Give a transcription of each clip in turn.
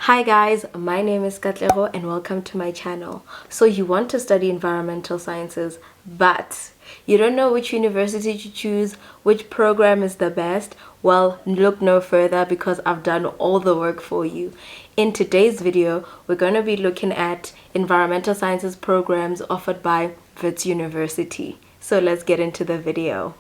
Hi guys, my name is Katlego and welcome to my channel. So you want to study environmental sciences, but you don't know which university to choose, which program is the best? Well, look no further because I've done all the work for you. In today's video, we're going to be looking at environmental sciences programs offered by Wits University. So let's get into the video.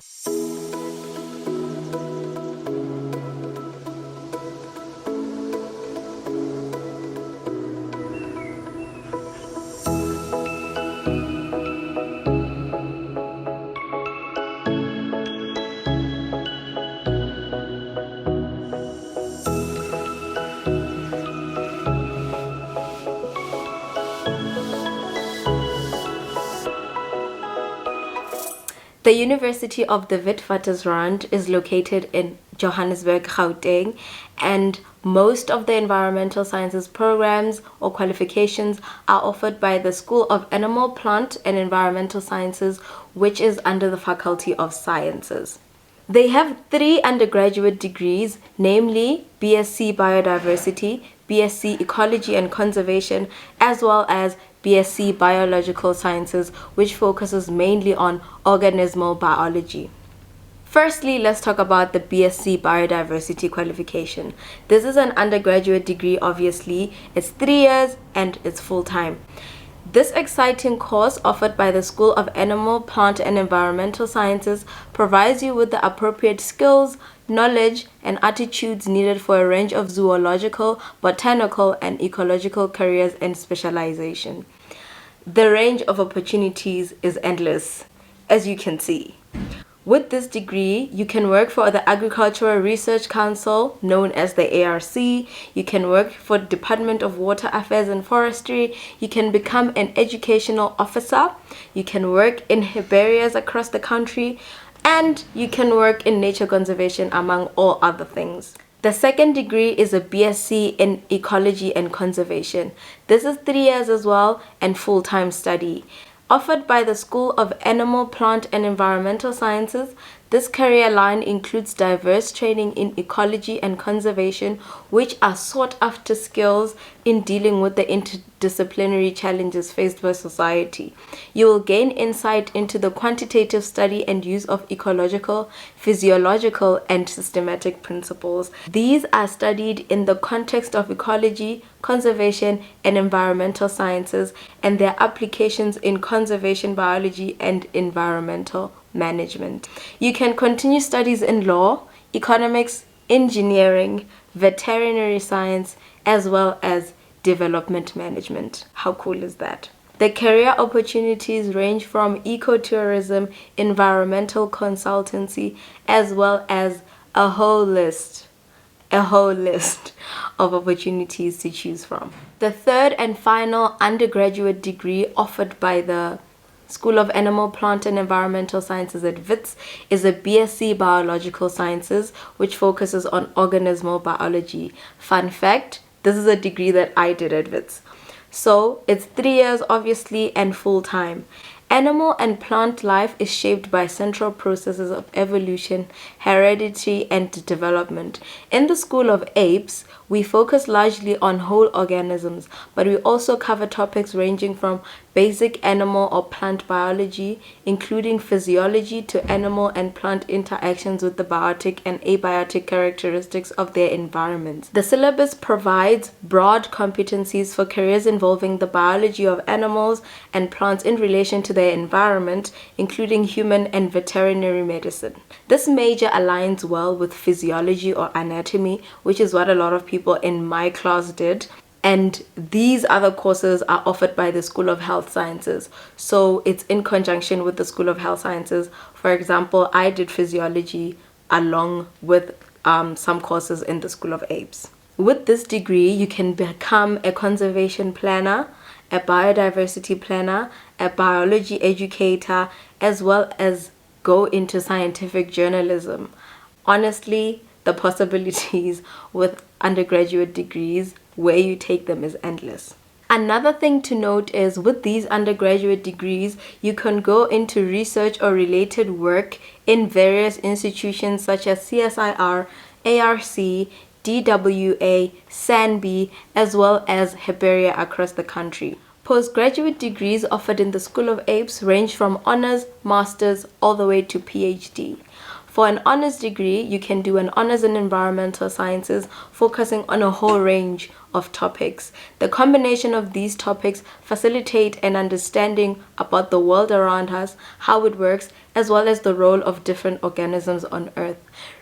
The University of the Witwatersrand is located in Johannesburg, Gauteng, and most of the environmental sciences programs or qualifications are offered by the School of Animal, Plant and Environmental Sciences, which is under the Faculty of Sciences. They have 3 undergraduate degrees, namely BSc Biodiversity, BSc Ecology and Conservation, as well as BSC Biological Sciences, which focuses mainly on organismal biology. Firstly, let's talk about the BSc Biodiversity qualification. This is an undergraduate degree, obviously. It's 3 years and it's full-time. This exciting course offered by the School of Animal, Plant and Environmental Sciences provides you with the appropriate skills, knowledge and attitudes needed for a range of zoological, botanical and ecological careers and specialization. The range of opportunities is endless, as you can see. With this degree, you can work for the Agricultural Research Council, known as the ARC. You can work for the Department of Water Affairs and Forestry. You can become an educational officer. You can work in herbarias across the country. And you can work in nature conservation, among all other things. The second degree is a BSc in Ecology and Conservation. This is 3 years as well and full-time study. Offered by the School of Animal, Plant and Environmental Sciences, this career line includes diverse training in ecology and conservation, which are sought-after skills in dealing with the interdisciplinary challenges faced by society. You will gain insight into the quantitative study and use of ecological, physiological, and systematic principles. These are studied in the context of ecology, conservation, and environmental sciences, and their applications in conservation biology and environmental management. You can continue studies in law, economics, engineering, veterinary science, as well as development management. How cool is that? The career opportunities range from ecotourism, environmental consultancy, as well as a whole list of opportunities to choose from. The third and final undergraduate degree offered by the School of Animal, Plant and Environmental Sciences at Wits is a BSc Biological Sciences, which focuses on organismal biology. Fun fact, this is a degree that I did at Wits. So it's 3 years obviously and full-time. Animal and plant life is shaped by central processes of evolution, heredity, and development. In the School of Apes, we focus largely on whole organisms, but we also cover topics ranging from basic animal or plant biology, including physiology, to animal and plant interactions with the biotic and abiotic characteristics of their environments. The syllabus provides broad competencies for careers involving the biology of animals and plants in relation to their environment, including human and veterinary medicine. This major aligns well with physiology or anatomy, which is what a lot of people in my class did. And these other courses are offered by the School of Health Sciences. So it's in conjunction with the School of Health Sciences. For example, I did physiology along with some courses in the School of Apes. With this degree, you can become a conservation planner, a biodiversity planner, a biology educator, as well as go into scientific journalism. Honestly, the possibilities with undergraduate degrees, where you take them, is endless. Another thing to note is with these undergraduate degrees, you can go into research or related work in various institutions such as CSIR, ARC, DWA, SANB, as well as herbaria across the country. Postgraduate degrees offered in the School of Apes range from honors, masters, all the way to PhD. For an honors degree, you can do an honors in environmental sciences, focusing on a whole range of topics. The combination of these topics facilitate an understanding about the world around us, how it works, as well as the role of different organisms on Earth.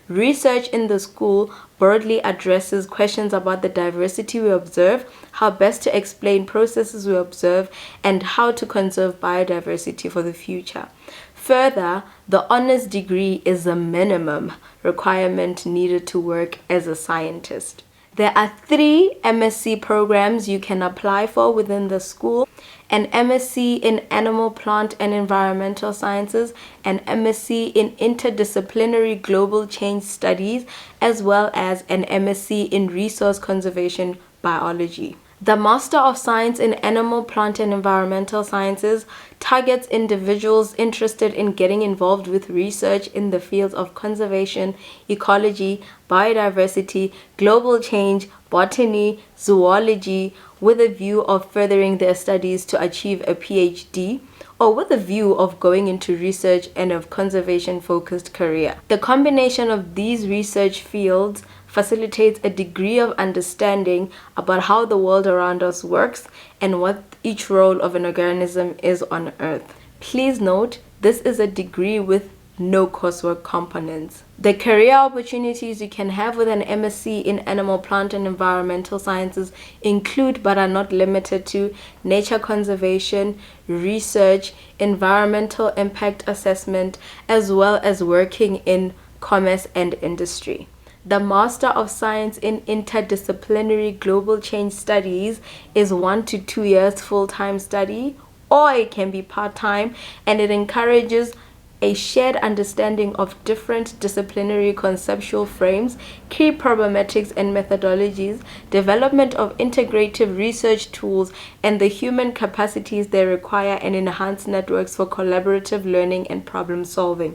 Research in the school broadly addresses questions about the diversity we observe, how best to explain processes we observe, and how to conserve biodiversity for the future. Further, the honors degree is a minimum requirement needed to work as a scientist. There are 3 MSc programs you can apply for within the school: an MSc in Animal, Plant and Environmental Sciences, an MSc in Interdisciplinary Global Change Studies, as well as an MSc in Resource Conservation Biology. The Master of Science in Animal, Plant and Environmental Sciences targets individuals interested in getting involved with research in the fields of conservation, ecology, biodiversity, global change, botany, zoology, with a view of furthering their studies to achieve a PhD, or with a view of going into research and a conservation-focused career. The combination of these research fields facilitates a degree of understanding about how the world around us works and what each role of an organism is on Earth. Please note, this is a degree with no coursework components. The career opportunities you can have with an MSc in Animal, Plant and Environmental Sciences include, but are not limited to, nature conservation, research, environmental impact assessment, as well as working in commerce and industry. The Master of Science in Interdisciplinary Global Change Studies is 1 to 2 years full-time study, or it can be part-time, and it encourages a shared understanding of different disciplinary conceptual frames, key problematics and methodologies, development of integrative research tools, and the human capacities they require, and enhance networks for collaborative learning and problem solving.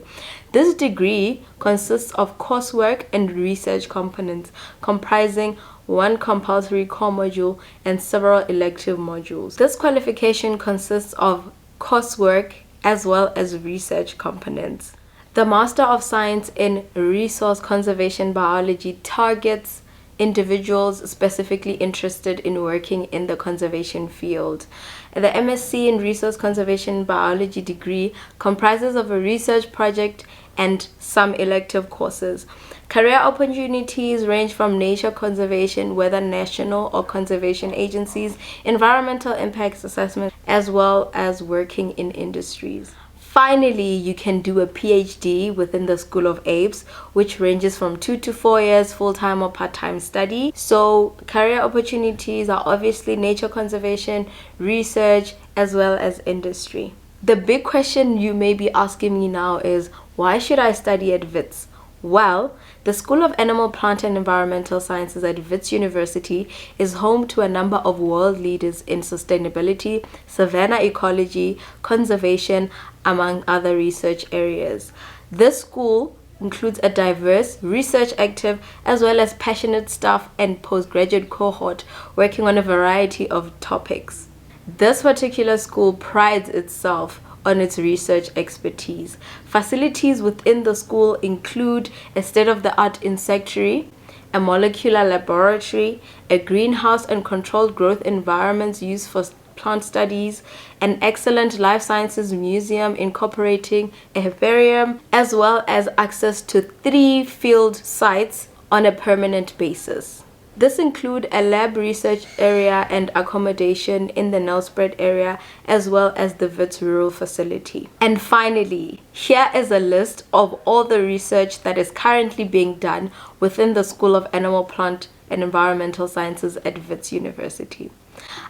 This degree consists of coursework and research components, comprising 1 compulsory core module and several elective modules. This qualification consists of coursework as well as research components. The Master of Science in Resource Conservation Biology targets individuals specifically interested in working in the conservation field. The MSc in Resource Conservation Biology degree comprises of a research project and some elective courses. Career opportunities range from nature conservation, whether national or conservation agencies, environmental impacts assessment, as well as working in industries. Finally, you can do a PhD within the School of Apes, which ranges from 2 to 4 years full-time or part-time study. So career opportunities are obviously nature conservation, research, as well as industry. The big question you may be asking me now is, why should I study at Wits? Well, the School of Animal, Plant and Environmental Sciences at Wits University is home to a number of world leaders in sustainability, savanna ecology, conservation, among other research areas. This school includes a diverse, research active, as well as passionate staff and postgraduate cohort working on a variety of topics. This particular school prides itself on its research expertise. Facilities within the school include a state-of-the-art insectary, a molecular laboratory, a greenhouse and controlled growth environments used for plant studies, an excellent life sciences museum incorporating a herbarium, as well as access to 3 field sites on a permanent basis. This include a lab research area and accommodation in the Nelspruit area, as well as the Wits Rural Facility. And finally, here is a list of all the research that is currently being done within the School of Animal, Plant and Environmental Sciences at Wits University.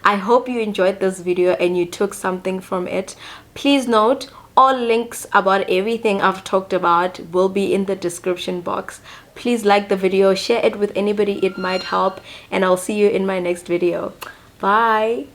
I hope you enjoyed this video and you took something from it. Please note, all links about everything I've talked about will be in the description box. Please like the video, share it with anybody it might help, and I'll see you in my next video. Bye!